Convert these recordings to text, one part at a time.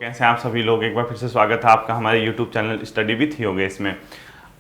कैसे हैं आप सभी लोग। एक बार फिर से स्वागत है आपका हमारे YouTube channel study with Yogesh इसमें।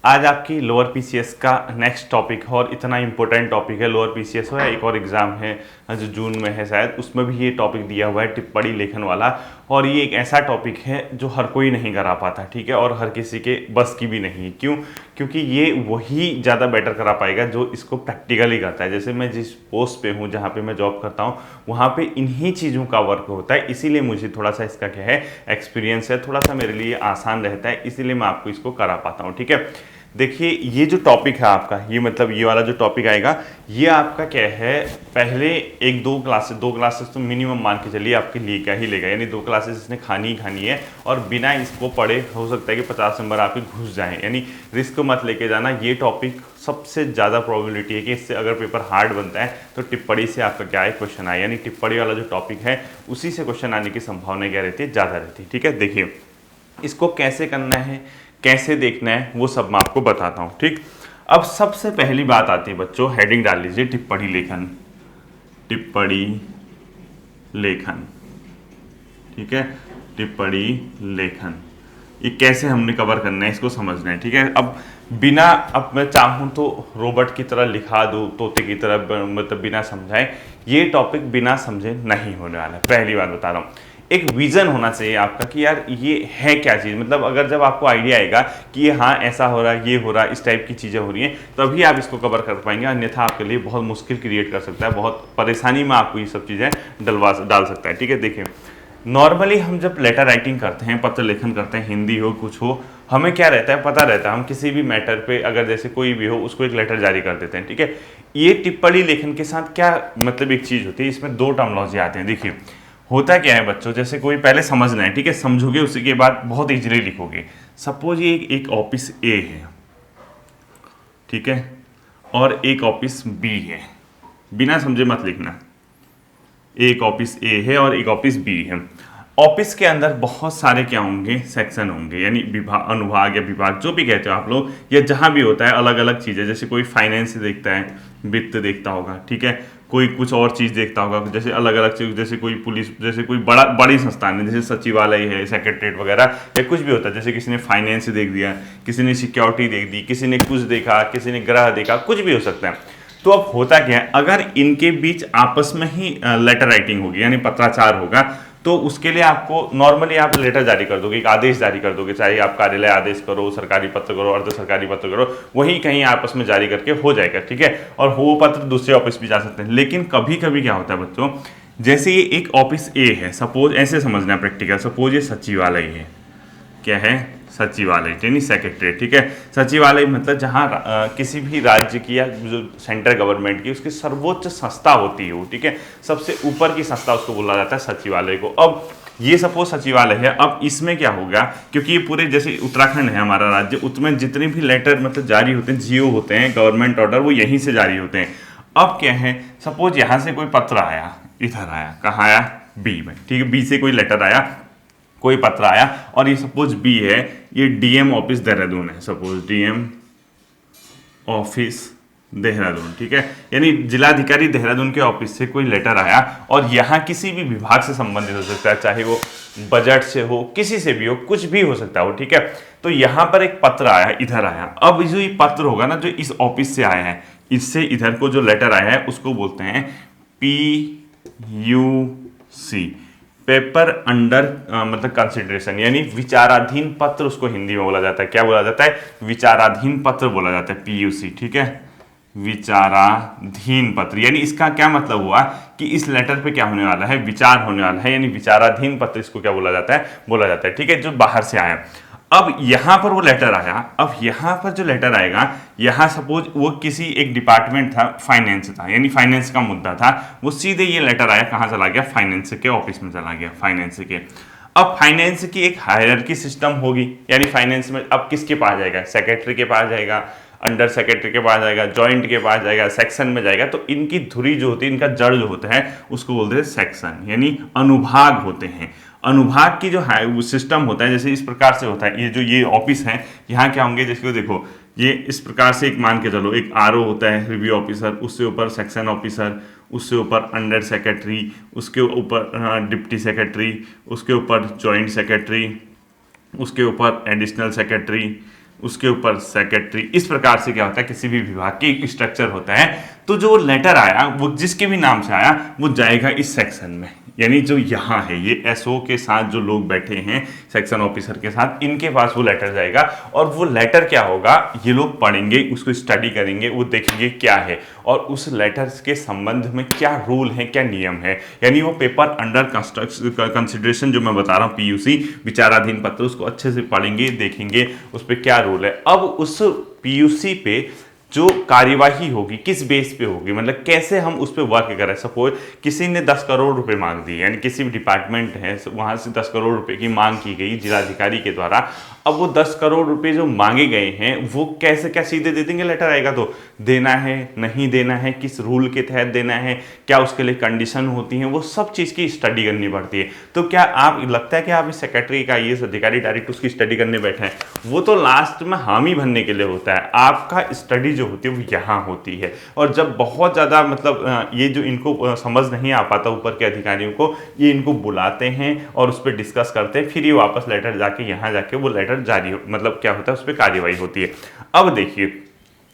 आज आपकी लोअर पीसीएस का नेक्स्ट टॉपिक है और इतना इंपॉर्टेंट टॉपिक है। लोअर पीसीएस हो या एक और एग्जाम है जो जून में है शायद, उसमें भी ये टॉपिक दिया हुआ है टिप्पणी लेखन वाला। और ये एक ऐसा टॉपिक है जो हर कोई नहीं करा पाता, ठीक है, और हर किसी के बस की भी नहीं है। क्यों? क्योंकि ये वही ज़्यादा बेटर करा पाएगा जो इसको प्रैक्टिकली करता है। जैसे मैं जिस पोस्ट पे हूँ, जहाँ पे मैं जॉब करता हूँ, वहाँ पे इन्हीं चीज़ों का वर्क होता है। इसीलिए मुझे थोड़ा सा इसका क्या है एक्सपीरियंस है, थोड़ा सा मेरे लिए आसान रहता है, इसीलिए मैं आपको इसको करा पाता हूँ। ठीक है, देखिए ये जो टॉपिक है आपका, ये मतलब ये वाला जो टॉपिक आएगा, ये आपका क्या है, पहले एक दो क्लासेस तो मिनिमम मान के चलिए आपके लिए क्या ही लेगा। यानी 2 क्लासेस इसने खानी ही खानी है और बिना इसको पढ़े हो सकता है कि 50 नंबर आपके घुस जाएं। यानी रिस्क मत लेके जाना। ये टॉपिक सबसे ज़्यादा प्रोबेबिलिटी है कि इससे अगर पेपर हार्ड बनता है तो टिप्पणी से आपका क्या है क्वेश्चन आए। यानी टिप्पणी वाला जो टॉपिक है उसी से क्वेश्चन आने की संभावना क्या रहती है, ज़्यादा रहती है। ठीक है, देखिए इसको कैसे करना है, कैसे देखना है, वो सब मैं आपको बताता हूँ। ठीक, अब सबसे पहली बात आती है बच्चों, हेडिंग डाल लीजिए टिप्पणी लेखन। टिप्पणी लेखन, ठीक है, टिप्पणी लेखन। ये कैसे हमने कवर करना है, इसको समझना है। ठीक है, अब मैं चाहूँ तो रोबोट की तरह लिखा दूँ, तोते की तरह, मतलब बिना समझाए, ये टॉपिक बिना समझे नहीं होने वाला है। पहली बात बता रहा हूँ, एक विजन होना चाहिए आपका कि यार ये है क्या चीज़। मतलब अगर जब आपको आइडिया आएगा कि ये हाँ ऐसा हो रहा है, ये हो रहा है, इस टाइप की चीज़ें हो रही हैं, तभी आप इसको कवर कर पाएंगे। अन्यथा आपके लिए बहुत मुश्किल क्रिएट कर सकता है, बहुत परेशानी में आपको ये सब चीज़ें डाल सकता है। ठीक है, देखिए नॉर्मली हम जब लेटर राइटिंग करते हैं, पत्र लेखन करते हैं, हिंदी हो कुछ हो, हमें क्या रहता है, पता रहता है हम किसी भी मैटर पे अगर जैसे कोई भी हो उसको एक लेटर जारी कर देते हैं। ठीक है, ये टिप्पणी लेखन के साथ क्या मतलब एक चीज़ होती है, इसमें 2 टर्मिनोलॉजी आते हैं। देखिए होता क्या है बच्चों, जैसे कोई पहले समझना है, ठीक है, समझोगे उसी के बाद बहुत इजीली लिखोगे। सपोज ये एक ऑफिस ए है, ठीक है, और एक ऑफिस बी है। बिना समझे मत लिखना। एक ऑफिस ए है और एक ऑफिस बी है। ऑफिस के अंदर बहुत सारे क्या होंगे, सेक्शन होंगे, यानी विभाग, अनुभाग या विभाग जो भी कहते हो आप लोग, या जहाँ भी होता है अलग अलग चीज़ें। जैसे कोई फाइनेंस देखता है, वित्त देखता होगा, ठीक है, कोई कुछ और चीज़ देखता होगा, जैसे अलग अलग चीज़, जैसे कोई पुलिस, जैसे कोई बड़ी संस्थान है, जैसे सचिवालय है, सेक्रेटरीट वगैरह, या कुछ भी होता है। जैसे किसी ने फाइनेंस देख दिया, किसी ने सिक्योरिटी देख दी, किसी ने कुछ देखा, किसी ने ग्रह देखा, कुछ भी हो सकता है। तो अब होता क्या है, अगर इनके बीच आपस में ही लेटर राइटिंग होगी, यानी पत्राचार होगा, तो उसके लिए आपको नॉर्मली आप लेटर जारी कर दोगे, एक आदेश जारी कर दोगे, चाहे आप कार्यालय आदेश करो, सरकारी पत्र करो, अर्ध सरकारी पत्र करो, वही कहीं आपस में जारी करके हो जाएगा। ठीक है, और वो पत्र दूसरे ऑफिस भी जा सकते हैं। लेकिन कभी कभी क्या होता है बच्चों, जैसे ये एक ऑफिस ए है, सपोज ऐसे समझना है प्रैक्टिकल, सपोज ये सचिवालय है, क्या है, सचिवालय यानी सेक्रेटरी। ठीक है, सचिवालय मतलब जहाँ किसी भी राज्य की या जो सेंट्रल गवर्नमेंट की उसकी सर्वोच्च संस्था होती है वो, ठीक है, सबसे ऊपर की संस्था उसको बोला जाता है सचिवालय को। अब ये सपोज सचिवालय है, अब इसमें क्या होगा, क्योंकि ये पूरे जैसे उत्तराखंड है हमारा राज्य, उसमें जितने भी लेटर मतलब जारी होते हैं, जीओ होते हैं, गवर्नमेंट ऑर्डर, वो यहीं से जारी होते हैं। अब क्या है, सपोज यहाँ से कोई पत्र आया, इधर आया, कहाँ आया, बी में, ठीक है, बी से कोई लेटर आया, कोई पत्र आया, और ये सपोज बी है, ये डीएम ऑफिस देहरादून है, सपोज डीएम ऑफिस देहरादून, ठीक है, यानी जिलाधिकारी देहरादून के ऑफिस से कोई लेटर आया और यहाँ किसी भी विभाग से संबंधित हो सकता है, चाहे वो बजट से हो, किसी से भी हो, कुछ भी हो सकता है वो। ठीक है, तो यहाँ पर एक पत्र आया, इधर आया। अब जो ये पत्र होगा ना, जो इस ऑफिस से आया है, इससे इधर को जो लेटर आया है उसको बोलते हैं PUC, पेपर अंडर मतलब कंसिडरेशन, यानी विचाराधीन पत्र उसको हिंदी में बोला जाता है। क्या बोला जाता है, विचाराधीन पत्र बोला जाता है, PUC। ठीक है, विचाराधीन पत्र, यानी इसका क्या मतलब हुआ कि इस लेटर पे क्या होने वाला है, विचार होने वाला है, यानी विचाराधीन पत्र इसको क्या बोला जाता है, ठीक है, जो बाहर से आया। अब यहाँ पर वो लेटर आया, अब यहाँ पर जो लेटर आएगा, यहाँ सपोज वो किसी एक डिपार्टमेंट था, फाइनेंस था, यानी फाइनेंस का मुद्दा था, वो सीधे ये लेटर आया, कहाँ चला गया, फाइनेंस के ऑफिस में चला गया, फाइनेंस के। अब फाइनेंस की एक हायरार्की सिस्टम होगी, यानी फाइनेंस में अब किसके पास जाएगा, सेक्रेटरी के पास जाएगा, अंडर सेक्रेटरी के पास जाएगा, जॉइंट के पास जाएगा, सेक्शन में जाएगा। तो इनकी धुरी जो होती है, इनका जड़ जो होता है, उसको बोलते हैं सेक्शन, यानी अनुभाग होते हैं। अनुभाग की जो है वो सिस्टम होता है, जैसे इस प्रकार से होता है। ये ऑफिस है, यहाँ क्या होंगे, जैसे देखो ये इस प्रकार से, एक मान के चलो, एक आरओ होता है, रिव्यू ऑफिसर, उससे ऊपर सेक्शन ऑफिसर, उसके ऊपर अंडर सेक्रेटरी, उसके ऊपर डिप्टी सेक्रेटरी, उसके ऊपर जॉइंट सेक्रेटरी, उसके ऊपर एडिशनल सेक्रेटरी, उसके ऊपर सेक्रेटरी। इस प्रकार से क्या होता है, किसी भी विभाग की एक स्ट्रक्चर होता है। तो जो लेटर आया वो जिसके भी नाम से आया वो जाएगा इस सेक्शन में, यानी जो यहाँ है ये एसओ के साथ जो लोग बैठे हैं सेक्शन ऑफिसर के साथ, इनके पास वो लेटर जाएगा। और वो लेटर क्या होगा, ये लोग पढ़ेंगे, उसको स्टडी करेंगे, वो देखेंगे क्या है और उस लेटर के संबंध में क्या रूल है, क्या नियम है। यानी वो पेपर अंडर कंसिडरेशन जो मैं बता रहा हूँ, पीयूसी विचाराधीन पत्र, उसको अच्छे से पढ़ेंगे, देखेंगे उस पर क्या रूल है। अब उस पीयूसी पे जो कार्यवाही होगी किस बेस पे होगी, मतलब कैसे हम उस पर वर्क करें। सपोज किसी ने 10 करोड़ रुपए मांग दिए, यानी किसी भी डिपार्टमेंट है वहां से 10 करोड़ रुपए की मांग की गई जिलाधिकारी के द्वारा। अब वो 10 करोड़ रुपए जो मांगे गए हैं वो कैसे, क्या सीधे दे देंगे, लेटर आएगा तो देना है नहीं देना है, किस रूल के तहत देना है, क्या उसके लिए कंडीशन होती है, वो सब चीज़ की स्टडी करनी पड़ती है। तो क्या आप लगता है कि आप इस सेक्रेटरी का IAS अधिकारी डायरेक्ट उसकी स्टडी करने बैठे हैं, वो तो लास्ट में हामी भरने के लिए होता है। आपका स्टडी जो होती है वो यहाँ होती है। और जब बहुत ज़्यादा मतलब ये जो इनको समझ नहीं आ पाता ऊपर के अधिकारियों को, ये इनको बुलाते हैं और उस पर डिस्कस करते हैं, फिर ये वापस लेटर जाके यहाँ जाके वो लेटर जारी मतलब क्या होता है उस पर कार्यवाही होती है। अब देखिए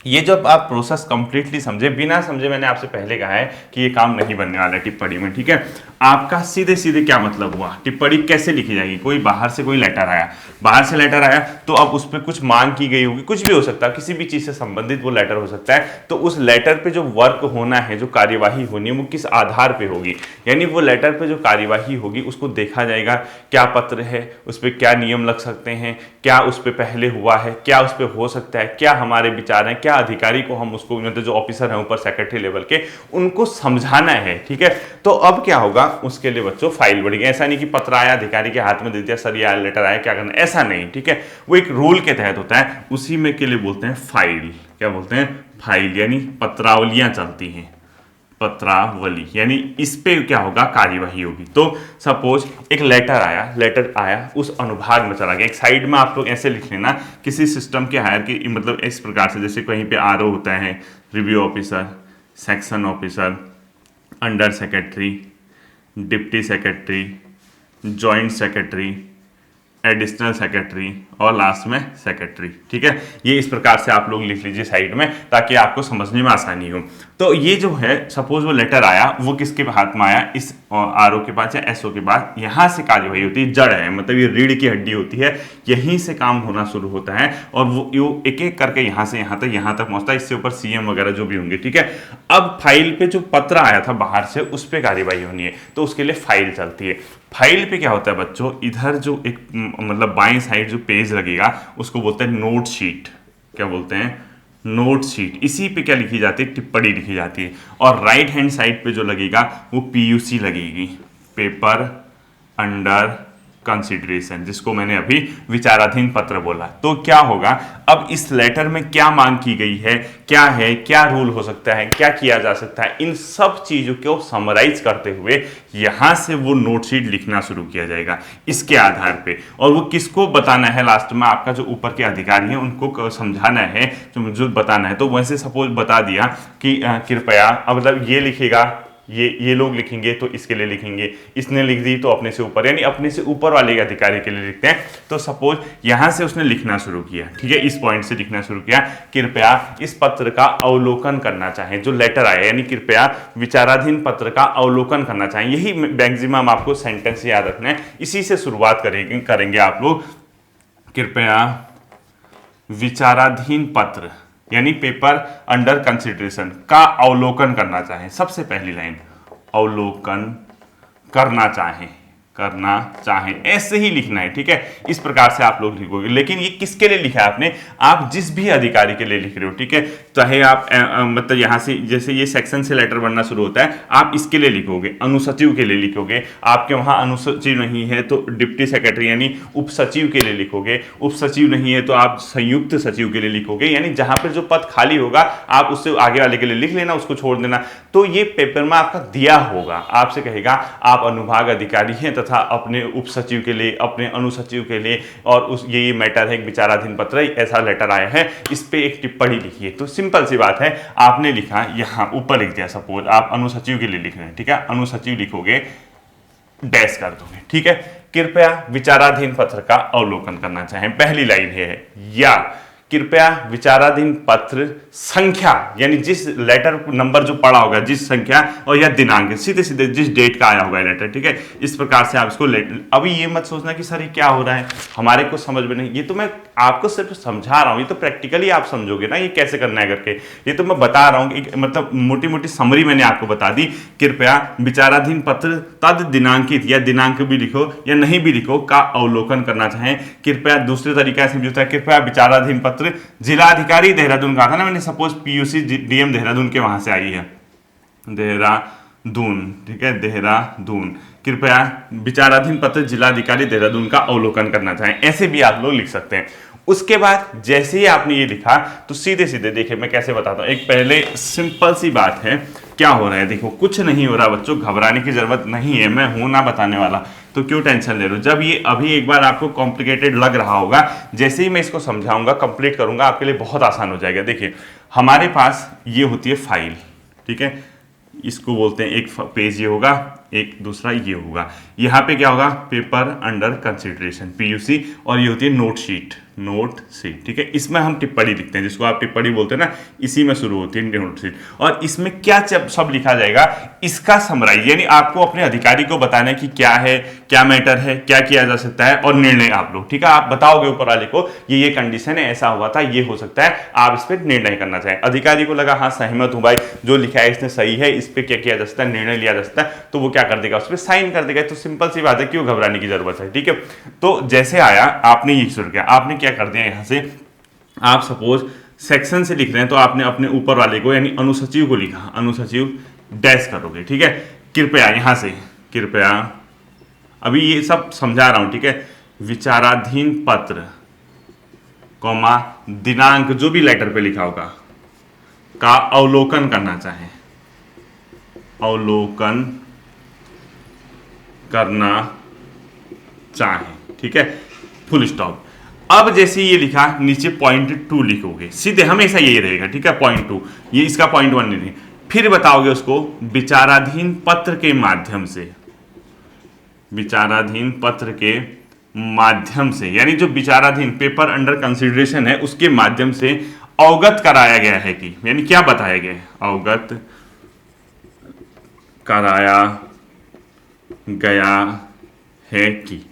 ये जब आप प्रोसेस कंप्लीटली समझे, बिना समझे मैंने आपसे पहले कहा है कि ये काम नहीं बनने वाला है टिप्पणी में, ठीक है। आपका सीधे सीधे क्या मतलब हुआ, टिप्पणी कैसे लिखी जाएगी, कोई बाहर से कोई लेटर आया, बाहर से लेटर आया तो अब उस पर कुछ मांग की गई होगी, कुछ भी हो सकता है, किसी भी चीज़ से संबंधित वो लेटर हो सकता है। तो उस लेटर पे जो वर्क होना है, जो कार्यवाही होनी है, वो किस आधार पे होगी, यानी वो लेटर पे जो कार्यवाही होगी उसको देखा जाएगा क्या पत्र है, उस पर क्या नियम लग सकते हैं, क्या उस पर पहले हुआ है, क्या उस पर हो सकता है, क्या हमारे विचार हैं, क्या अधिकारी को हम उसको मतलब जो ऑफिसर हैं ऊपर सेक्रेटरी लेवल के उनको समझाना है, ठीक है। तो अब क्या होगा, उसके लिए बच्चों फाइल बढ़ेगी। ऐसा नहीं कि पत्र आया अधिकारी के हाथ में दे दिया, सर ये लेटर आया क्या करना, ऐसा नहीं, ठीक है। वो एक रूल के तहत होता है, उसी में के लिए बोलते हैं फाइल। क्या बोलते हैं, फाइल, यानी पत्रावलियां चलती हैं, पत्रावली, यानी इस पे क्या होगा, कार्यवाही होगी। तो सपोज एक लेटर आया उस अनुभाग में चला गया, एक साइड में आप लोग ऐसे लिख लेना, किसी सिस्टम के हायर की मतलब इस प्रकार से, जैसे कहीं पे RO होता है, review officer, section officer, under secretary, deputy secretary, joint secretary, additional secretary और लास्ट में सेक्रेटरी, ठीक है। ये इस प्रकार से आप लोग लिख लीजिए साइड में, ताकि आपको समझने में आसानी हो। तो ये जो है सपोज वो लेटर आया, वो किसके हाथ में आया, इस RO के पास या SO के पास, यहाँ से कार्यवाही होती है, जड़ है मतलब ये रीढ़ की हड्डी होती है, यहीं से काम होना शुरू होता है और वो एक एक करके यहाँ से यहाँ तक पहुँचता है, इससे ऊपर CM वगैरह जो भी होंगे, ठीक है। अब फाइल पे जो पत्र आया था बाहर से, उस पर कार्यवाही होनी है, तो उसके लिए फाइल चलती है। फाइल पे क्या होता है बच्चों, इधर जो एक मतलब बाएं साइड जो पेज लगेगा उसको बोलते हैं नोट शीट। क्या बोलते हैं, नोट शीट। इसी पे क्या लिखी जाती है, टिप्पणी लिखी जाती है। और राइट हैंड साइड पे जो लगेगा वो PUC लगेगी, पेपर अंडर कंसिडरेशन, जिसको मैंने अभी विचाराधीन पत्र बोला। तो क्या होगा, अब इस लेटर में क्या मांग की गई है, क्या रूल हो सकता है, क्या किया जा सकता है, इन सब चीजों को समराइज करते हुए यहां से वो नोटशीट लिखना शुरू किया जाएगा इसके आधार पे। और वो किसको बताना है, लास्ट में आपका जो ऊपर के अधिकारी हैं उनको समझाना है, जो बताना है। तो वैसे सपोज बता दिया कि कृपया, मतलब ये लिखेगा, ये लोग लिखेंगे तो इसके लिए लिखेंगे, इसने लिख दी तो अपने से ऊपर, यानी अपने से ऊपर वाले अधिकारी के लिए लिखते हैं। तो सपोज यहां से उसने लिखना शुरू किया, ठीक है, इस पॉइंट से लिखना शुरू किया, कृपया इस पत्र का अवलोकन करना चाहें, जो लेटर आया, यानी कृपया विचाराधीन पत्र का अवलोकन करना चाहें। यही मैक्सिमम आपको सेंटेंस याद रखना है, इसी से शुरुआत करेंगे आप लोग। कृपया विचाराधीन पत्र यानी पेपर अंडर कंसिडरेशन का अवलोकन करना चाहें। सबसे पहली लाइन, अवलोकन करना चाहें, ऐसे ही लिखना है, ठीक है। इस प्रकार से आप लोग लिखोगे। लेकिन ये किसके लिए लिखा है आपने, आप जिस भी अधिकारी के लिए लिख रहे हो, ठीक है। चाहे आप मतलब यहाँ से जैसे ये सेक्शन से लेटर बनना शुरू होता है, आप इसके लिए लिखोगे, अनुसचिव के लिए लिखोगे। आपके वहाँ अनुसचिव नहीं है तो डिप्टी सेक्रेटरी यानी उप सचिव के लिए लिखोगे, उप सचिव नहीं है तो आप संयुक्त सचिव के लिए लिखोगे। यानी जहाँ पर जो पद खाली होगा आप उससे आगे वाले के लिए लिख लेना, उसको छोड़ देना। तो ये पेपर में आपका दिया होगा, आपसे कहेगा आप अनुभाग अधिकारी हैं तथा अपने उप सचिव के लिए, अपने अनुसचिव के लिए, और उस ये मैटर है एक विचाराधीन पत्र, ऐसा लेटर आया है, इस पे एक टिप्पणी लिखिए। तो सिंपल सी बात है, आपने लिखा यहाँ ऊपर लिख दिया, सपोज आप अनुसचिव के लिए लिख रहे हैं, ठीक है, अनुसचिव लिखोगे, डैश कर दोगे, ठीक है। कृपया विचाराधीन पत्र का अवलोकन करना चाहें, पहली लाइन है, या कृपया विचाराधीन पत्र संख्या, यानी जिस लेटर नंबर जो पड़ा होगा, जिस संख्या और या दिनांक, सीधे सीधे जिस डेट का आया होगा लेटर, ठीक है, इस प्रकार से आप इसको अभी ये मत सोचना कि सर ये क्या हो रहा है, हमारे को समझ में नहीं, ये तो मैं आपको सिर्फ समझा रहा हूँ, ये तो प्रैक्टिकली आप समझोगे ना ये कैसे करना है करके, ये तो मैं बता रहा हूँ, मतलब मोटी मोटी समरी मैंने आपको बता दी। कृपया विचाराधीन पत्र तद दिनांकित, या दिनांक भी लिखो या नहीं भी लिखो, का अवलोकन करना चाहें। कृपया दूसरे तरीका से होता है, कृपया विचाराधीन पत्र जिलाधिकारी देहरादून का था ना मैंने, सपोज पीयूसी डीएम देहरादून के वहां से आई है, देहरादून, ठीक है, देहरादून, कृपया विचाराधीन पत्र जिलाधिकारी देहरादून का अवलोकन करना चाहें, ऐसे भी आप लोग लिख सकते हैं। उसके बाद जैसे ही आपने ये लिखा तो सीधे सीधे देखिए मैं कैसे बताता हूं, एक पहले सिंपल सी बात है, क्या हो रहा है देखो, कुछ नहीं हो रहा बच्चों, घबराने की जरूरत नहीं है, मैं हूं ना बताने वाला, तो क्यों टेंशन ले रहे हो। जब ये अभी एक बार आपको कॉम्प्लिकेटेड लग रहा होगा, जैसे ही मैं इसको समझाऊंगा, कंप्लीट करूंगा, आपके लिए बहुत आसान हो जाएगा। देखिए हमारे पास ये होती है फाइल, ठीक है, इसको बोलते हैं, एक पेज ये होगा, एक दूसरा ये होगा, यहाँ पे क्या होगा, पेपर अंडर कंसिडरेशन पीयूसी, और ये होती है नोट शीट, नोट शीट, ठीक है, इसमें हम टिप्पणी लिखते हैं, जिसको आप टिप्पणी बोलते हैं ना, इसी में शुरू होती है नोट शीट। और इसमें क्या सब लिखा जाएगा, इसका समराइज, यानी आपको अपने अधिकारी को बताना है कि क्या है, क्या मैटर है, क्या किया जा सकता है, और निर्णय आप लोग, ठीक है, आप बताओगे ऊपर वाले को ये कंडीशन है, ऐसा हुआ था, ये हो सकता है, आप इस पर निर्णय करना चाहें। अधिकारी को लगा हाँ सहमत हूं भाई, जो लिखा है इसने सही है, इस पर क्या किया जा सकता है, निर्णय लिया जा सकता है, तो वो क्या कर देगा, उस पर साइन कर देगा। तो सिंपल सी बात है, क्यों घबराने की जरूरत है, ठीक है। तो जैसे आया, आपने ये शुरू किया, आपने क्या कर दिया, यहां से आप सपोज सेक्शन से लिख रहे हैं, तो आपने अपने ऊपर वाले को यानी अनुसचिव को लिखा, अनुसचिव डैश करोगे, ठीक है। कृपया यहां से, कृपया, अभी ये सब समझा रहा हूं, ठीक है, विचाराधीन पत्र कॉमा दिनांक, जो भी लेटर पे लिखा होगा, का अवलोकन करना चाहे, अवलोकन करना चाहे, ठीक है, फुल स्टॉप। अब जैसे ये लिखा, नीचे .2 लिखोगे, सीधे हमेशा यही रहेगा, ठीक है, .2, ये इसका .1 नहीं, फिर बताओगे उसको विचाराधीन पत्र के माध्यम से, विचाराधीन पत्र के माध्यम से, यानी जो विचाराधीन पेपर अंडर कंसिडरेशन है उसके माध्यम से अवगत कराया गया है कि, यानी क्या बताया गया है, अवगत कराया गया है कि।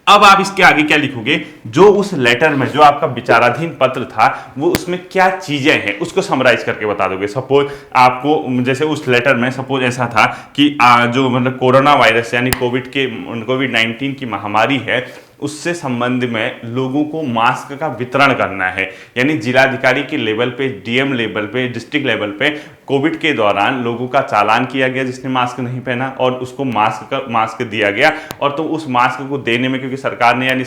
अब आप इसके आगे क्या लिखोगे, जो उस लेटर में, जो आपका विचाराधीन पत्र था, वो उसमें क्या चीजें हैं उसको समराइज करके बता दोगे। सपोज आपको, जैसे उस लेटर में सपोज ऐसा था कि जो मतलब कोरोना वायरस यानी कोविड-19 की महामारी है, उससे संबंध में लोगों को मास्क का वितरण करना है, यानी जिलाधिकारी के लेवल पे, डीएम लेवल पे, डिस्ट्रिक्ट लेवल पे कोविड के दौरान लोगों का चालान किया गया जिसने मास्क नहीं पहना, और उसको मास्क दिया गया। और तो उस मास्क को देने में, क्योंकि सरकार ने यानी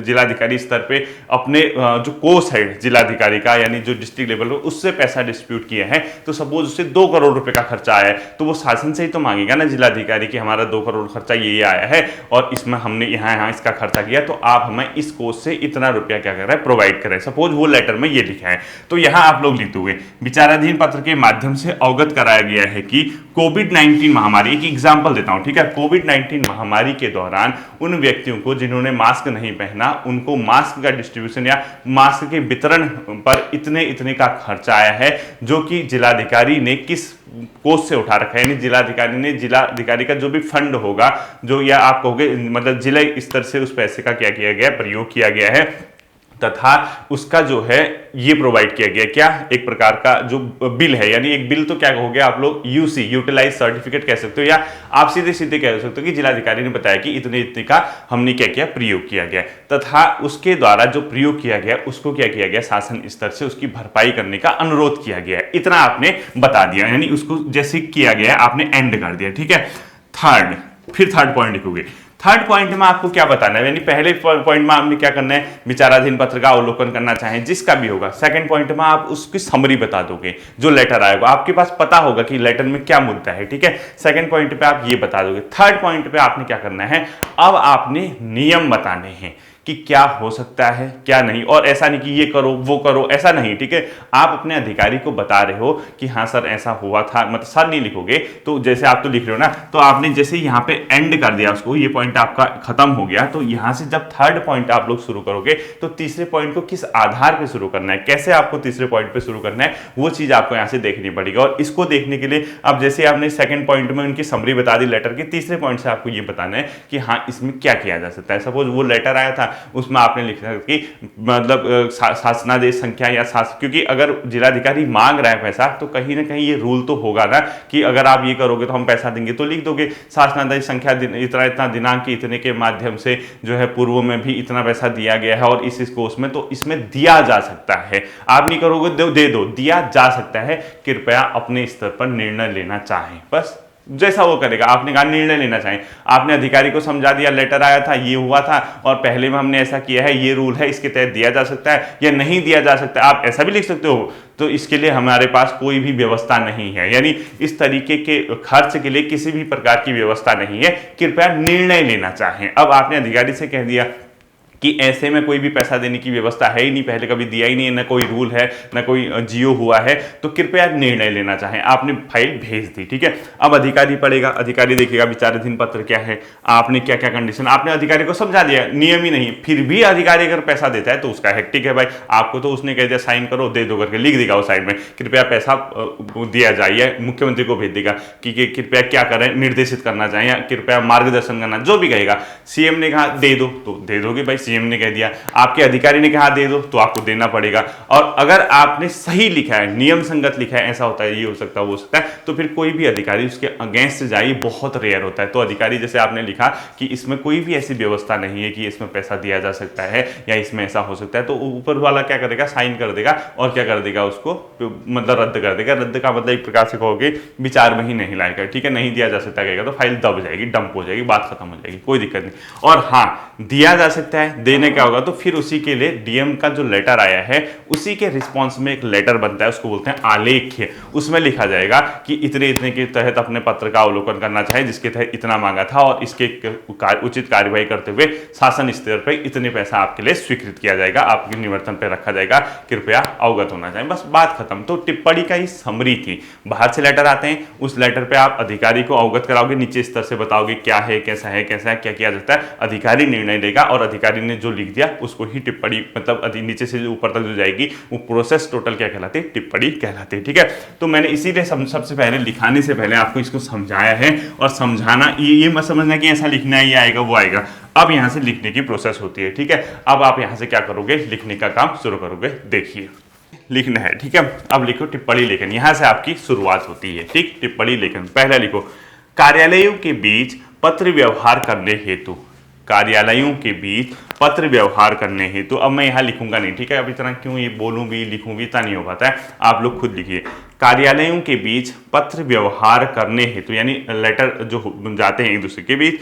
जिलाधिकारी स्तर पे अपने जो कोष है जिलाधिकारी का, यानी जो डिस्ट्रिक्ट लेवल पे, उससे पैसा डिस्ट्रीब्यूट किया है, तो सपोज उससे 2 करोड़ रुपए का खर्चा आया है, तो वो शासन से ही तो मांगेगा ना जिलाधिकारी कि हमारा 2 करोड़ खर्चा ये आया है, और इसमें हमने यहाँ इसका खर्चा किया, तो आप हमें इस कोष से इतना रुपया क्या कर रहे हैं, प्रोवाइड करें। सपोज वो लेटर में ये लिखा है, तो यहाँ आप लोग लिख दोगे विचाराधीन पत्र के माध्यम से अवगत कराया गया है कि कोविड-19 महामारी, एक एग्जांपल देता हूं, ठीक है, कोविड-19 महामारी के दौरान उन व्यक्तियों को जिन्होंने मास्क नहीं पहना, उनको मास्क का डिस्ट्रीब्यूशन या मास्क के वितरण पर इतने का खर्चा आया है, जो कि जिलाधिकारी ने किस कोष से उठा रखा है, यानी जिलाधिकारी का जो भी फंड होगा, जो, या आप कहोगे मतलब जिला स्तर से उस पैसे का क्या किया गया, प्रयोग किया गया है, तथा उसका जो है ये प्रोवाइड किया गया, क्या, एक प्रकार का जो बिल है, यानी एक बिल तो क्या कहोगे आप लोग, यूसी, यूटिलाइज सर्टिफिकेट कह सकते हो, या आप सीधे सीधे कह सकते हो कि जिलाधिकारी ने बताया कि इतने का हमने क्या किया, प्रयोग किया गया, तथा उसके द्वारा जो प्रयोग किया गया उसको क्या किया गया, शासन स्तर से उसकी भरपाई करने का अनुरोध किया गया। इतना आपने बता दिया, यानी उसको जैसे किया गया आपने एंड कर दिया, ठीक है। थर्ड पॉइंट लिखोगे, थर्ड पॉइंट में आपको क्या बताना है, यानी पहले पॉइंट में आपने क्या करना है, विचाराधीन पत्र का अवलोकन करना चाहें जिसका भी होगा। सेकंड पॉइंट में आप उसकी समरी बता दोगे, जो लेटर आएगा आपके पास पता होगा कि लेटर में क्या मुद्दा है, ठीक है। सेकंड पॉइंट पे आप ये बता दोगे। थर्ड पॉइंट पे आपने क्या करना है, अब आपने नियम बताने हैं कि क्या हो सकता है क्या नहीं, और ऐसा नहीं कि ये करो वो करो, ऐसा नहीं, ठीक है। आप अपने अधिकारी को बता रहे हो कि हाँ सर ऐसा हुआ था, मतलब सर नहीं लिखोगे तो जैसे आप तो लिख रहे हो ना, तो आपने जैसे यहाँ पे एंड कर दिया उसको, ये पॉइंट आपका खत्म हो गया, तो यहां से जब थर्ड पॉइंट आप लोग शुरू करोगे तो तीसरे पॉइंट को किस आधार पर शुरू करना है, कैसे आपको तीसरे पॉइंट पर शुरू करना है, वो चीज आपको यहाँ से देखनी पड़ेगी। और इसको देखने के लिए अब जैसे आपने सेकंड पॉइंट में उनकी समरी बता दी लेटर की, तीसरे पॉइंट से आपको ये बताना है कि हाँ इसमें क्या किया जा सकता है। सपोज वो लेटर आया था, उसमें आपने लिखा कि मतलब शासनादेश संख्या या क्योंकि अगर जिलाधिकारी मांग रहा है पैसा तो कहीं ना कहीं ये रूल तो होगा ना कि अगर आप ये करोगे तो हम पैसा देंगे, तो लिख दोगे शासनादेश संख्या इतना इतना दिनांक के इतने के माध्यम से जो है पूर्व में भी इतना पैसा दिया गया है और इस कोर्स में, तो इसमें दिया जा सकता है। आप नहीं करोगे दे दो, दिया जा सकता है। कृपया अपने स्तर पर निर्णय लेना चाहें, बस जैसा वो करेगा। आपने कहा निर्णय लेना चाहिए, आपने अधिकारी को समझा दिया, लेटर आया था, ये हुआ था और पहले में हमने ऐसा किया है, ये रूल है, इसके तहत दिया जा सकता है या नहीं दिया जा सकता है, आप ऐसा भी लिख सकते हो। तो इसके लिए हमारे पास कोई भी व्यवस्था नहीं है, यानी इस तरीके के खर्च के लिए किसी भी प्रकार की व्यवस्था नहीं है। कृपया निर्णय लेना चाहें। अब आपने अधिकारी से कह दिया कि ऐसे में कोई भी पैसा देने की व्यवस्था है ही नहीं, पहले कभी दिया ही नहीं है, ना कोई रूल है ना कोई जियो हुआ है, तो कृपया निर्णय लेना चाहें। आपने फाइल भेज दी, ठीक है। अब अधिकारी पढ़ेगा, अधिकारी देखेगा विचाराधीन पत्र क्या है, आपने क्या क्या कंडीशन, आपने अधिकारी को समझा दिया, नियम ही नहीं, फिर भी अधिकारी अगर पैसा देता है तो उसका हेक्टिक है भाई। आपको तो उसने कह दिया साइन करो दे दो करके, लिख देगा वो साइड में कृपया पैसा दिया जाए, मुख्यमंत्री को भेज देगा कि कृपया क्या करें, निर्देशित करना चाहिए, कृपया मार्गदर्शन करना, जो भी कहेगा। सीएम ने कहा दे दो तो दे दोगे भाई, सीएम ने कह दिया, आपके अधिकारी ने कहा दे दो तो आपको देना पड़ेगा। और अगर आपने सही लिखा है, नियम संगत लिखा है, ऐसा होता है, ये हो सकता है वो हो सकता है, तो फिर कोई भी अधिकारी उसके अगेंस्ट जाए, बहुत रेयर होता है। तो अधिकारी जैसे आपने लिखा कि इसमें कोई भी ऐसी व्यवस्था नहीं है कि इसमें पैसा दिया जा सकता है या इसमें ऐसा हो सकता है, तो ऊपर वाला क्या करेगा, साइन कर देगा और क्या कर देगा, उसको मतलब रद्द कर देगा। रद्द का मतलब एक प्रकार से कहोगे विचार में ही नहीं लाएगा, ठीक है, नहीं दिया जा सकता कहेगा तो फाइल दब जाएगी, डंप हो जाएगी, बात खत्म हो जाएगी, कोई दिक्कत नहीं। और हाँ, दिया जा सकता है, देने क्या होगा, तो फिर उसी के लिए डीएम का जो लेटर आया है उसी के रिस्पॉन्स में एक लेटर बनता है, उसको बोलते हैं आलेख्य। उसमें लिखा जाएगा कि इतने इतने के तहत अपने पत्र का अवलोकन करना चाहे, जिसके तहत इतना मांगा था और इसके उचित कार्यवाही करते हुए शासन स्तर पर इतने पैसा आपके लिए स्वीकृत किया जाएगा, आपके निवर्तन पर रखा जाएगा, कृपया अवगत होना चाहिए, बस बात खत्म। तो टिप्पणी का ही समरी थी। बाहर से लेटर आते हैं, उस लेटर पे आप अधिकारी को अवगत कराओगे, नीचे स्तर से बताओगे क्या है कैसा है कैसा है, क्या किया जाता है, अधिकारी निर्णय लेगा और अधिकारी ने जो लिख दिया उसको ही टिप्पणी, मतलब नीचे से ऊपर तक जो जाएगी वो प्रोसेस टोटल क्या कहलाती है, टिप्पणी कहलाती है, ठीक है। तो मैंने इसीलिए सबसे पहले लिखाने से पहले आपको इसको समझाया है, और समझाना ये मत समझना कि ऐसा लिखना है, ये आएगा वो आएगा। अब यहां से लिखने की प्रोसेस होती है, ठीक है। अब आप यहां से क्या करोगे, लिखने का काम शुरू करोगे। देखिए लिखना है, ठीक है। अब लिखो टिप्पणी लेखन, यहां से आपकी शुरुआत होती है, ठीक। टिप्पणी लेखन पहला लिखो, कार्यालयों के बीच पत्र व्यवहार करने हेतु, कार्यालयों के बीच पत्र व्यवहार करने हेतु। अब मैं यहाँ लिखूंगा नहीं, ठीक है। अब इतना क्यों ये बोलूं भी लिखूं भी, इतना नहीं हो पाता है, आप लोग खुद लिखिए। कार्यालयों के बीच पत्र व्यवहार करने हेतु, यानी लेटर जो जाते हैं एक दूसरे के बीच,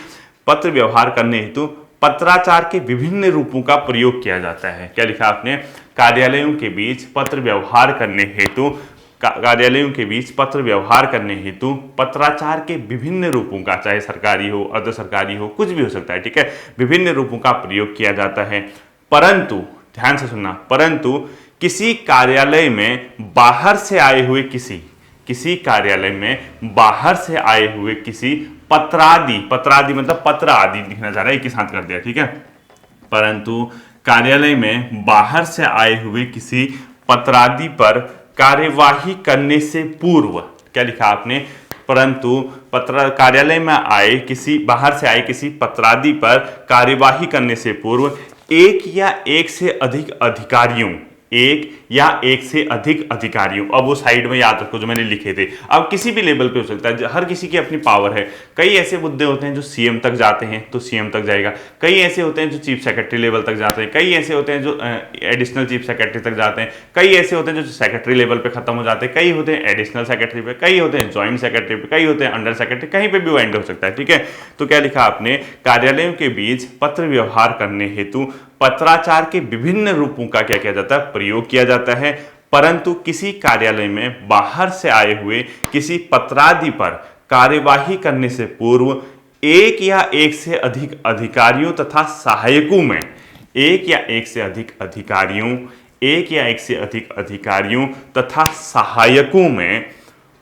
पत्र व्यवहार करने हेतु पत्राचार के विभिन्न रूपों का प्रयोग किया जाता है। क्या लिखा आपने, कार्यालयों के बीच पत्र व्यवहार करने हेतु, कार्यालयों के बीच पत्र व्यवहार करने हेतु पत्राचार के विभिन्न रूपों का, चाहे सरकारी हो अर्ध सरकारी हो कुछ भी हो सकता है, ठीक है, विभिन्न रूपों का प्रयोग किया जाता है। परंतु ध्यान से सुनना, परंतु किसी कार्यालय में बाहर से आए हुए किसी कार्यालय में बाहर से आए हुए किसी पत्रादि, पत्रादि मतलब पत्र आदि लिखना चाह रहा है, एक ही साथ कर दिया, ठीक है। परंतु कार्यालय में बाहर से आए हुए किसी पत्रादि पर कार्यवाही करने से पूर्व, क्या लिखा आपने, परंतु कार्यालय में आए किसी बाहर से आए किसी पत्रादि पर कार्यवाही करने से पूर्व एक या एक से अधिक अधिकारियों, एक या एक से अधिक अधिकारियों, अब वो साइड में याद रखो जो मैंने लिखे थे, अब किसी भी लेवल पे हो सकता है, हर किसी की अपनी पावर है। कई ऐसे मुद्दे होते हैं जो सीएम तक जाते हैं तो सीएम तक जाएगा, कई ऐसे होते हैं जो चीफ सेक्रेटरी लेवल तक जाते हैं, कई ऐसे होते हैं जो एडिशनल चीफ सेक्रेटरी तक जाते हैं, कई ऐसे होते हैं जो सेक्रेटरी लेवल पे खत्म हो जाते हैं, कई होते हैं एडिशनल सेक्रेटरी पे, कई होते हैं ज्वाइंट सेक्रेटरी पे, कई होते हैं अंडर सेक्रेटरी, कहीं पे भी वो एंड हो सकता है। ठीक है, तो क्या लिखा आपने, कार्यालयों के बीच पत्र व्यवहार करने हेतु पत्राचार के विभिन्न रूपों का क्या किया जाता है, प्रयोग किया जाता है, परंतु किसी कार्यालय में बाहर से आए हुए किसी पत्रादि पर कार्यवाही करने से पूर्व एक या एक से अधिक अधिकारियों तथा सहायकों में, एक या एक से अधिक अधिकारियों, एक या एक से अधिक अधिकारियों तथा सहायकों में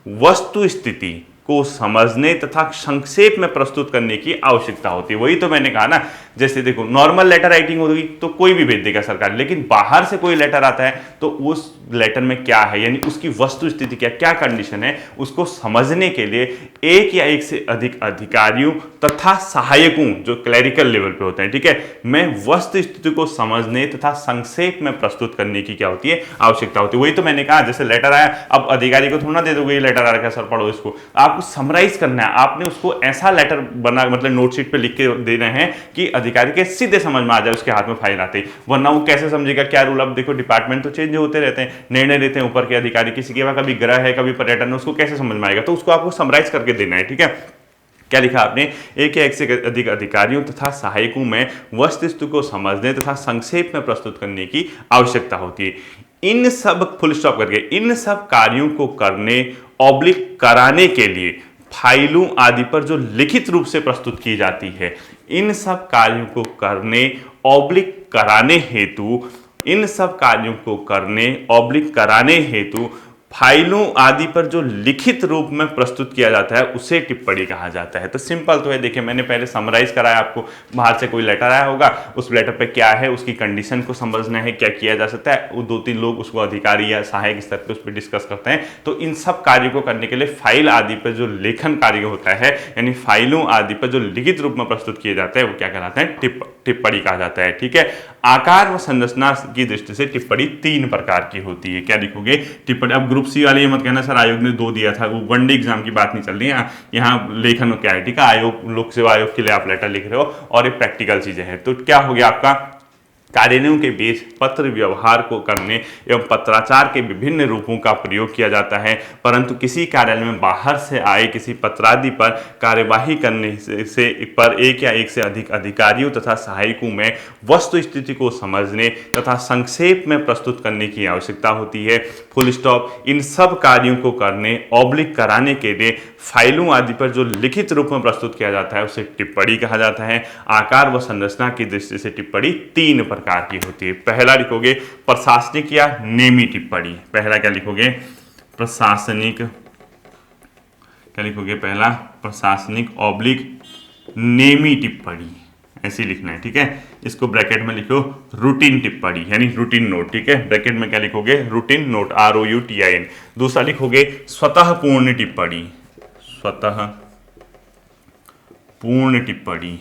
वस्तु स्थिति को समझने तथा संक्षेप में प्रस्तुत करने की आवश्यकता होती है। वही तो मैंने कहा ना, जैसे देखो नॉर्मल लेटर राइटिंग होगी तो कोई भी भेज देगा सरकार, लेकिन बाहर से कोई लेटर आता है तो उस लेटर में क्या है, यानी उसकी वस्तु स्थिति क्या कंडीशन है, उसको समझने के लिए एक या एक से अधिक अधिकारियों तथा सहायकों जो क्लरिकल लेवल पे होते हैं, ठीक है, मैं वस्तु स्थिति को समझने तथा संक्षेप में प्रस्तुत करने की क्या होती है, आवश्यकता होती है। वही तो मैंने कहा, जैसे लेटर आया, अब अधिकारी को थोड़ा दे दोगे ये लेटर आ रहा है सर पढ़ो इसको, आपको समराइज करना है, आपने उसको ऐसा लेटर बना मतलब नोटशीट पे लिख के देना है कि अधिकारी के सीधे समझ में आ जाए, उसके हाथ में फाइल आते ही, वरना वो कैसे समझेगा क्या रूल। अब देखो डिपार्टमेंट तो चेंज होते रहते हैं, निर्णय लेते हैं ऊपर के अधिकारी, किसी के पास कभी ग्रह है कभी पर्यटन है, उसको कैसे समझ में आएगा, तो उसको आपको समराइज करके देना है। ठीक है, क्या लिखा आपने, एक या एक से अधिक अधिकारियों तथा सहायकों में वस्तुस्थिति को समझने तथा संक्षेप में प्रस्तुत करने की आवश्यकता होती है। इन सब फुल स्टॉप करके, इन सब कार्यों को करने ऑब्लिक कराने के लिए फाइलों आदि पर जो लिखित रूप से प्रस्तुत की जाती है, इन सब कार्यों को करने ऑब्लिक कराने हेतु, इन सब कार्यों को करने ऑब्लिक कराने हेतु फाइलों आदि पर जो लिखित रूप में प्रस्तुत किया जाता है उसे टिप्पणी कहा जाता है। तो सिंपल तो है, देखिए मैंने पहले समराइज कराया आपको, बाहर से कोई लेटर आया होगा, उस लेटर पे क्या है, उसकी कंडीशन को समझना है, क्या किया जा सकता है, वो 2-3 लोग उसको अधिकारी या सहायक स्तर पे उस पर डिस्कस करते हैं। तो इन सब कार्यों को करने के लिए फाइल आदि पर जो लेखन कार्य होता है, यानी फाइलों आदि पर जो लिखित रूप में प्रस्तुत किए जाते हैं वो क्या कहलाते हैं, टिप्पणी कहा जाता है। ठीक है, आकार व संरचना की दृष्टि से टिप्पणी 3 प्रकार की होती है। क्या लिखोगे, टिप्पणी। अब ग्रुप सी वाले ये मत कहना सर आयोग ने 2 दिया था, वो वनडे एग्जाम की बात नहीं चल रही है, यहाँ लेखन क्या है, ठीक है, आयोग लोक सेवा आयोग के लिए आप लेटर लिख रहे हो और ये प्रैक्टिकल चीजें हैं। तो क्या हो गया आपका, कार्यालयों के बीच पत्र व्यवहार को करने एवं पत्राचार के विभिन्न रूपों का प्रयोग किया जाता है, परंतु किसी कार्यालय में बाहर से आए किसी पत्रादि पर कार्यवाही करने से पर एक या एक से अधिक अधिकारियों तथा सहायकों में वस्तु स्थिति को समझने तथा संक्षेप में प्रस्तुत करने की आवश्यकता होती है। Full stop. इन सब कार्यों को करने ऑब्लिक कराने के लिए फाइलों आदि पर जो लिखित रूप में प्रस्तुत किया जाता है उसे टिप्पणी कहा जाता है। आकार व संरचना की दृष्टि से टिप्पणी 3 प्रकार की होती है। पहला लिखोगे प्रशासनिक या नेमी टिप्पणी। पहला क्या लिखोगे, प्रशासनिक, क्या लिखोगे, पहला प्रशासनिक ऑब्लिक नेमी टिप्पणी, ऐसे लिखना है। ठीक है, इसको ब्रैकेट में लिखो रूटीन टिप्पणी यानी रूटीन नोट। ठीक है, ब्रैकेट में क्या लिखोगे, रूटीन नोट, ROUTIN। दूसरा लिखोगे स्वतः पूर्ण टिप्पणी, स्वतः पूर्ण टिप्पणी।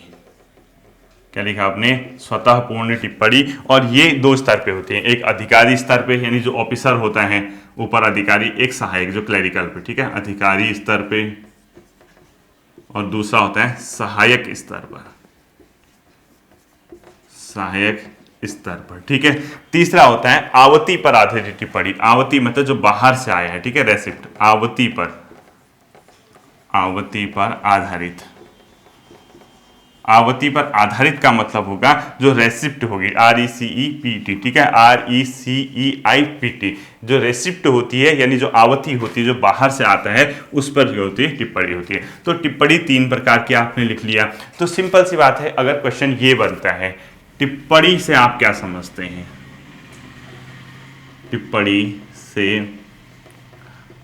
क्या लिखा आपने, स्वतः पूर्ण टिप्पणी। और ये 2 स्तर पे होते हैं, एक अधिकारी स्तर पे यानी जो ऑफिसर होता है ऊपर अधिकारी, एक सहायक जो क्लरिकल पे, ठीक है, अधिकारी स्तर पे, और दूसरा होता है सहायक स्तर पर, सहायक स्तर पर। ठीक है, तीसरा होता है आवती पर आधारित टिप्पणी। आवती मतलब जो बाहर से आया है, ठीक है, रेसिप्ट, आवती पर, आवती पर आधारित। आवती पर आधारित का मतलब होगा जो रेसिप्ट होगी, RECEPT, ठीक है, RECEIPT, जो रेसिप्ट होती है यानी जो आवती होती है जो बाहर से आता है उस पर जो होती है टिप्पणी होती है। तो टिप्पणी 3 प्रकार की आपने लिख लिया। तो सिंपल सी बात है, अगर क्वेश्चन ये बनता है टिप्पणी से आप क्या समझते हैं, टिप्पणी से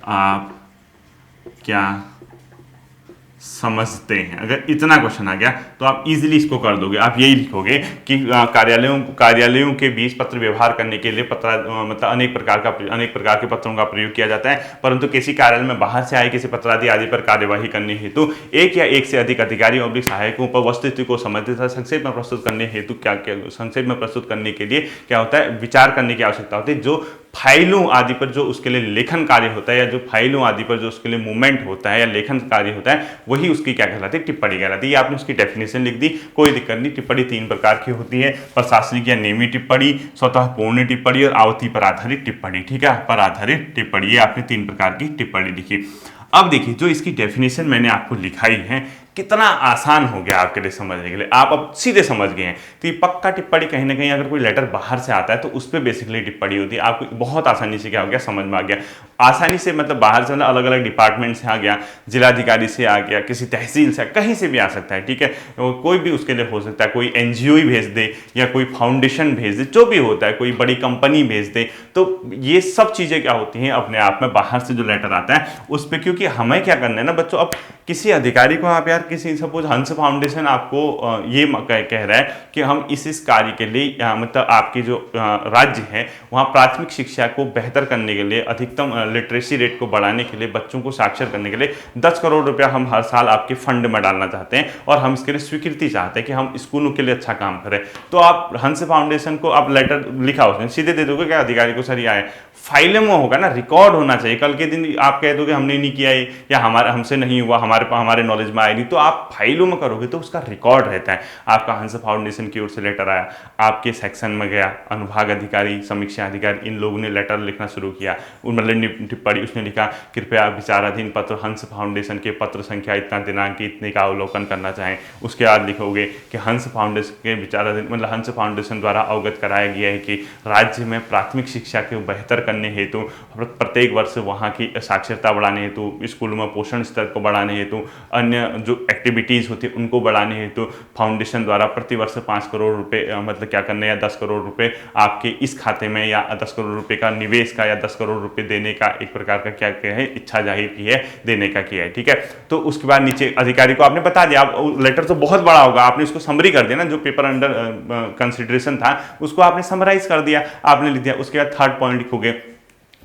आप क्या समझते हैं। अगर इतना क्वेश्चन आ गया तो आप इजीली इसको कर दोगे। आप यही लिखोगे कि कार्यालयों के बीच पत्र व्यवहार करने के लिए मतलब अनेक प्रकार के पत्रों का प्रयोग किया जाता है, परंतु किसी कार्यालय में बाहर से आए किसी पत्रादि आदि पर कार्यवाही करने हेतु एक या एक से अधिक अधिकारी और सहायकों पर वस्तुस्थिति को समझते तथा संक्षेप में प्रस्तुत करने हेतु संक्षेप में प्रस्तुत करने के लिए क्या होता है, विचार करने की आवश्यकता होती है। जो फाइलों आदि पर जो उसके लिए लेखन कार्य होता है, या जो फाइलों आदि पर जो उसके लिए मूवमेंट होता है या लेखन कार्य होता है, वही उसकी क्या कहलाती है, टिप्पणी कहलाती है। ये आपने उसकी डेफिनेशन लिख दी, कोई दिक्कत नहीं। टिप्पणी 3 प्रकार की होती है, प्रशासनिक या नियमी टिप्पणी, स्वतः पूर्ण टिप्पणी और आवती पर आधारित टिप्पणी। ठीक है, पर आधारित टिप्पणी, ये आपने 3 प्रकार की टिप्पणी लिखी। अब देखिए, जो इसकी डेफिनेशन मैंने आपको लिखाई है, कितना आसान हो गया आपके लिए समझने के लिए, आप अब सीधे समझ गए हैं। तो ये पक्का टिप्पणी कहीं ना कहीं अगर कोई लेटर बाहर से आता है तो उस पर बेसिकली टिप्पणी होती है। आपको बहुत आसानी से क्या हो गया, समझ में आ गया। आसानी से मतलब बाहर से अलग अलग डिपार्टमेंट से आ गया, जिलाधिकारी से आ गया, किसी तहसील से, कहीं से भी आ सकता है। ठीक है, कोई भी उसके लिए हो सकता है, कोई एनजीओ ही भेज दे या कोई फाउंडेशन भेज दे, जो भी होता है, कोई बड़ी कंपनी भेज दे, तो ये सब चीज़ें क्या होती हैं, अपने आप में बाहर से जो लेटर आता है उस पर, क्योंकि हमें क्या करना है ना बच्चों, अब किसी अधिकारी को आप यार, किसी सपोज हंस फाउंडेशन आपको ये कह रहा है कि हम इस कार्य के लिए मतलब आपकी जो राज्य है वहाँ प्राथमिक शिक्षा को बेहतर करने के लिए, अधिकतम लिटरेसी रेट को बढ़ाने के लिए, बच्चों को साक्षर करने के लिए 10 करोड़ रुपया हम हर साल आपके फंड में डालना चाहते हैं और हम इसके लिए स्वीकृति चाहते हैं कि हम स्कूलों के लिए अच्छा काम करें। तो आप हंस फाउंडेशन को आप लेटर लिखा उसने सीधे दे दोगे क्या अधिकारी को, सर ये आए, फाइल में होगा ना, रिकॉर्ड होना चाहिए। कल के दिन आप कह दोगे हमने नहीं किया है या हमसे नहीं हुआ, हमारे नॉलेज में आया नहीं, तो आप फाइलों में करोगे तो उसका रिकॉर्ड रहता है। आपका हंस फाउंडेशन की ओर से लेटर आया, आपके सेक्शन में गया, अनुभाग अधिकारी, समीक्षा अधिकारी, इन लोगों ने लेटर लिखना शुरू किया, मतलब टिप्पणी उसने लिखा, कृपया विचाराधीन पत्र हंस फाउंडेशन के पत्र संख्या इतना दिनांक इतने का अवलोकन करना चाहें। उसके बाद लिखोगे कि हंस फाउंडेशन के विचाराधीन, मतलब हंस फाउंडेशन द्वारा अवगत कराया गया है कि राज्य में प्राथमिक शिक्षा को बेहतर करने हेतु प्रत्येक वर्ष वहाँ की साक्षरता बढ़ाने हेतु, स्कूलों में पोषण स्तर को बढ़ाने हेतु, अन्य जो एक्टिविटीज़ होती है उनको बढ़ाने हेतु फाउंडेशन द्वारा प्रतिवर्ष 5 करोड़ रुपए मतलब क्या करने, या 10 करोड़ रुपए आपके इस खाते में, या 10 करोड़ रुपए का निवेश का, या 10 करोड़ रुपए देने का एक प्रकार का क्या है, इच्छा जाहिर की है, देने का किया है। ठीक है, तो उसके बाद नीचे अधिकारी को आपने बता दिया। आप लेटर तो बहुत बड़ा होगा, आपने इसको समरी कर दिया ना, जो पेपर अंडर कंसिडरेशन था उसको आपने समराइज कर दिया, आपने लिख दिया। उसके बाद 3rd पॉइंट लिखोगे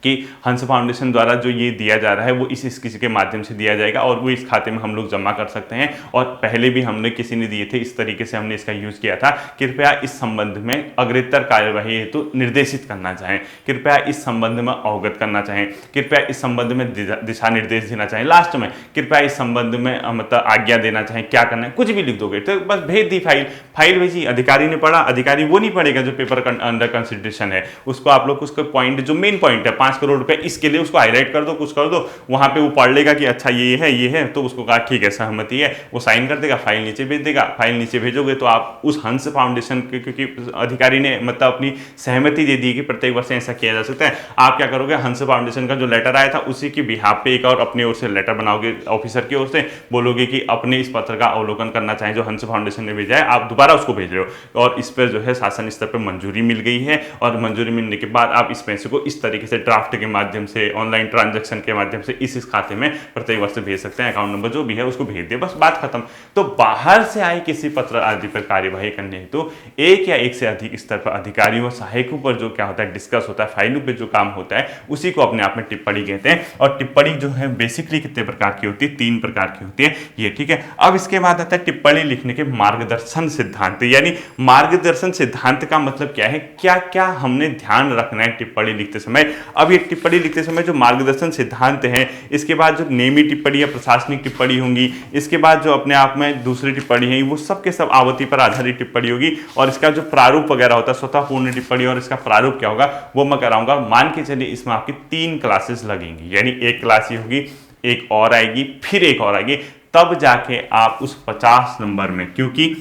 कि हंस फाउंडेशन द्वारा जो ये दिया जा रहा है वो इस किसी के माध्यम से दिया जाएगा और वो इस खाते में हम लोग जमा कर सकते हैं, और पहले भी हमने किसी ने दिए थे, इस तरीके से हमने इसका यूज किया था। कृपया इस संबंध में अग्रेतर कार्यवाही हेतु निर्देशित करना चाहें, कृपया इस संबंध में अवगत करना चाहें, कृपया इस संबंध में दिशा निर्देश देना चाहें, लास्ट में कृपया इस संबंध में मतलब आज्ञा देना चाहें, क्या करना है, कुछ भी लिख दोगे तो बस भेज दी फाइल भेजी, अधिकारी ने पढ़ा। अधिकारी वो नहीं पढ़ेगा जो पेपर अंडर कंसिडरेशन है, उसको आप लोग उसका पॉइंट, जो मेन पॉइंट है 5 करोड़ रुपए, इसके लिए उसको हाईलाइट कर दो, कुछ कर दो, वहां पे वो पढ़ लेगा कि अच्छा ये है, तो उसको कहा ठीक है सहमति है, वो साइन कर देगा, फाइल नीचे भेज देगा। फाइल नीचे भेजोगे तो आप उस हंस फाउंडेशन के, क्योंकि अधिकारी ने मतलब अपनी सहमति दे दी कि प्रत्येक वर्ष ऐसा किया जा सकता है, आप क्या करोगे, हंस फाउंडेशन का जो लेटर आया था उसी की बिहाफ पे एक और अपने ओर से लेटर बनाओगे, ऑफिसर की ओर से बोलोगे कि अपने इस पत्र का अवलोकन करना चाहें जो हंस फाउंडेशन ने भेजा है, आप दोबारा उसको भेज रहे हो और इस पर जो है शासन स्तर पर मंजूरी मिल गई है, और मंजूरी मिलने के बाद आप इस पैसे को इस तरीके से ड्राफ्ट के माध्यम से, ऑनलाइन ट्रांजैक्शन के माध्यम से इस खाते में प्रत्येक वर्ष भेज सकते हैं, अकाउंट नंबर जो भी है उसको भेज दे, बस बात खत्म। तो बाहर से आए किसी पत्र आदि पर कार्यवाही करने हेतु तो एक या एक से अधिक स्तर पर अधिकारियों और सहायकों पर जो क्या होता है, डिस्कस होता है, फाइलों पे जो काम होता है उसी को अपने आप में टिप्पणी कहते हैं। और टिप्पणी जो है बेसिकली कितने प्रकार की होती है, 3 प्रकार की होती है ये। ठीक है, अब इसके बाद आता है टिप्पणी लिखने के मार्गदर्शन सिद्धांत। यानी मार्गदर्शन सिद्धांत का मतलब क्या है, क्या क्या हमने ध्यान रखना है टिप्पणी लिखते समय। अब ये टिप्पणी लिखते समय जो मार्गदर्शन सिद्धांत है, इसके बाद जो नियमित टिप्पणी या प्रशासनिक टिप्पणी होंगी, इसके बाद जो अपने आप में दूसरी टिप्पणी है वो सब के सब आवती पर आधारित टिप्पणी होगी, और इसका जो प्रारूप वगैरह होता है स्वतः पूर्ण टिप्पणी, और इसका प्रारूप क्या होगा वो मैं कराऊंगा। मान के चलिए इसमें आपकी 3 क्लासेस लगेंगी, यानी एक क्लास ही होगी, एक और आएगी, फिर एक और आएगी, तब जाके आप उस 50 नंबर में, क्योंकि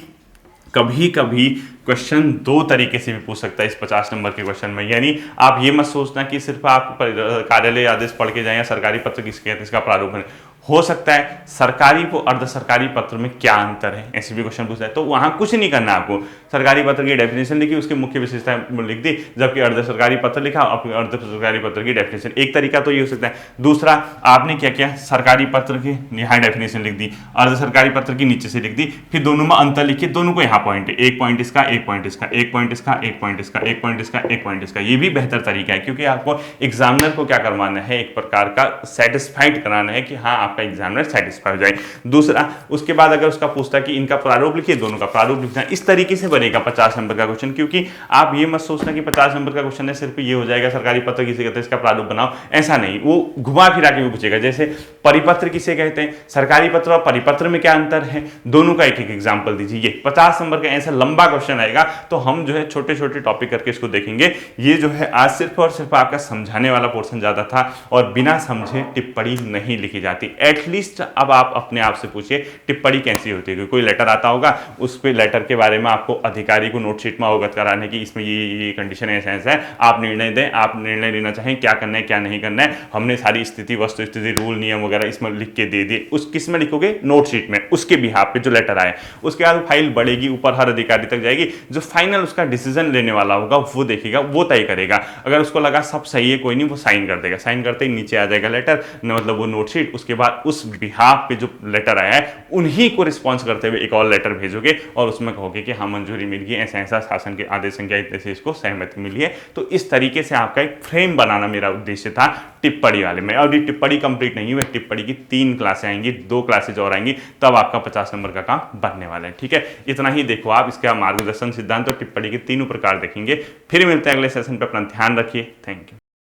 कभी कभी क्वेश्चन 2 तरीके से भी पूछ सकता है इस 50 नंबर के क्वेश्चन में। यानी आप ये मत सोचना कि सिर्फ आप कार्यालय आदेश पढ़ के जाएं या सरकारी पत्र किसके कहते हैं इसका प्रारूप है, हो सकता है सरकारी व अर्ध सरकारी पत्र में क्या अंतर है, ऐसे भी क्वेश्चन पूछता है। तो वहां कुछ नहीं करना आपको, सरकारी पत्र की डेफिनेशन लिखी, उसकी मुख्य विशेषता लिख दी, जबकि अर्ध सरकारी पत्र लिखा, अर्ध सरकारी पत्र की डेफिनेशन। एक तरीका तो ये हो सकता है। दूसरा, आपने क्या किया, सरकारी पत्र की यहाँ डेफिनेशन लिख दी, अर्ध सरकारी पत्र की नीचे से लिख दी, फिर दोनों में अंतर लिखिए, दोनों को यहाँ पॉइंट है, एक पॉइंट इसका, एक पॉइंट इसका, एक पॉइंट इसका, एक पॉइंट इसका, एक पॉइंट इसका, एक पॉइंट इसका। ये भी बेहतर तरीका है, क्योंकि आपको एग्जामिनर को क्या करवाना है, एक प्रकार का सेटिस्फाइड कराना है कि हाँ आपका एग्जामिनर सेटिस्फाई हो जाए। दूसरा, उसके बाद अगर उसका पूछता है कि इनका प्रारूप लिखिए, दोनों का प्रारूप लिखना, इस तरीके से बनेगा 50 नंबर का क्वेश्चन। क्योंकि आप ये मत सोचना कि 50 नंबर का क्वेश्चन है सिर्फ ये हो जाएगा, सरकारी पत्र किसे कहते हैं इसका प्रारूप बनाओ, ऐसा नहीं, वो घुमा फिरा के भी पूछेगा। जैसे परिपत्र किसे कहते हैं, सरकारी पत्र और परिपत्र में क्या अंतर है, दोनों का एक एक एग्जाम्पल दीजिए। 50 नंबर का ऐसा लंबा क्वेश्चन आएगा, तो हम जो है छोटे छोटे टॉपिक करके इसको देखेंगे। ये जो है आज सिर्फ और सिर्फ आपका समझाने वाला पोर्शन ज्यादा था, और बिना समझे टिप्पणी नहीं लिखी जाती। एटलीस्ट अब आप अपने आप से पूछिए टिप्पणी कैसी होती है। कोई लेटर आता होगा, उस पे लेटर के बारे में आपको अधिकारी को नोटशीट में अवगत कराने की, इसमें ये कंडीशन ऐसा ऐसा है, आप निर्णय दें, आप निर्णय लेना चाहें, क्या करना है क्या नहीं करना है। हमने सारी स्थिति, वस्तु स्थिति, रूल, नियम वगैरह इसमें लिख के दे दिए। उस किस में लिखोगे, नोटशीट में, उसके बिहाफ पे जो लेटर आए। उसके बाद फाइल बढ़ेगी, ऊपर हर अधिकारी तक जाएगी, जो फाइनल उसका डिसीजन लेने वाला होगा वो देखेगा, वो तय करेगा। अगर उसको लगा सब सही है, कोई नहीं, वो साइन कर देगा। साइन करते ही नीचे आ जाएगा लेटर, मतलब वो नोटशीट। उसके बाद उस बिहाफ पे जो लेटर आया है उन्हीं को रिस्पॉन्स करते हुए एक और लेटर भेजोगे, और उसमें कहोगे कि हाँ मंजूरी मिल गई, ऐसा ऐसा शासन के आदेश संख्या इतने से इसको सहमति मिली है। तो इस तरीके से आपका एक फ्रेम बनाना मेरा उद्देश्य था टिप्पणी वाले में। और ये टिप्पणी कंप्लीट नहीं हुई, टिप्पणी की 3 क्लासें आएंगी, 2 क्लासेज और आएंगी, तब आपका 50 नंबर का काम बनने वाला है। ठीक है, इतना ही देखो आप। इसका मार्गदर्शन सिद्धांत और टिप्पणी के तीनों प्रकार देखेंगे। फिर मिलते हैं अगले सेशन पे, अपना ध्यान रखिए। Thank you.